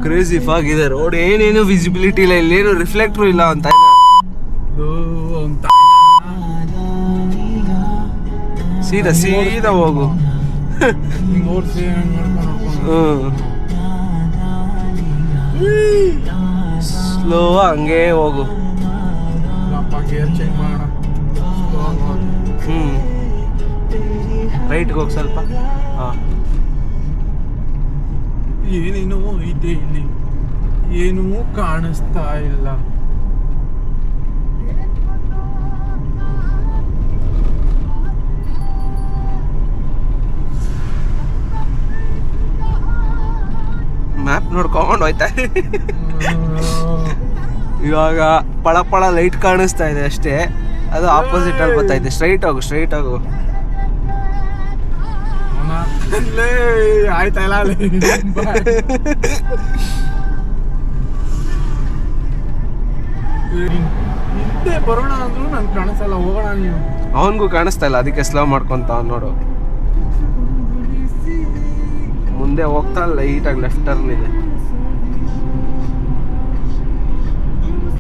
Crazy fog ಇದೆ road, ಏನೇನು visibility ಇಲ್ಲ, ಇಲ್ಲೇನು ರಿಫ್ಲೆಕ್ಟ್ರು ಇಲ್ಲ ಅಂತ. ಸೀದಾ ಸೀದಾ ಹೋಗು. ಸ್ಲೋ ಹಂಗೆ ಹೋಗು. ರೈಟ್ಗೆ ಹೋಗಿ ಸ್ವಲ್ಪ. ಏನೇನೋ ಇದೆ ಇಲ್ಲಿ, ಏನೂ ಕಾಣಿಸ್ತಾ ಇಲ್ಲ. ಮ್ಯಾಪ್ ನೋಡ್ಕೊಂಡು ಹೋಯ್ತಾ. ಇವಾಗ ಪಳ ಪಳ ಲೈಟ್ ಕಾಣಿಸ್ತಾ ಇದೆ ಅಷ್ಟೇ, ಅದು ಆಪೋಸಿಟ್ ಅಲ್ಲಿ ಬರ್ತಾ ಇದೆ. ಸ್ಟ್ರೈಟ್ ಹೋಗು, ಸ್ಟ್ರೈಟ್ ಹೋಗು. ಆಯ್ತಾ ಇಲ್ಲ ಹಿಂದೆ ಬರೋಣ ಅಂದ್ರೂ ನನ್ಗೆ ಕಾಣಿಸಲ್ಲ. ಹೋಗೋಣ ನೀವು. ಅವನಿಗೂ ಕಾಣಿಸ್ತಾ ಇಲ್ಲ, ಅದಕ್ಕೆ ಸ್ಲೋ ಮಾಡ್ಕೊಂತ ನೋಡು. ಮುಂದೆ ಹೋಗ್ತಾ ಲೈಟಾಗಿ ಲೆಫ್ಟ್ ಟರ್ನ್ ಇದೆ.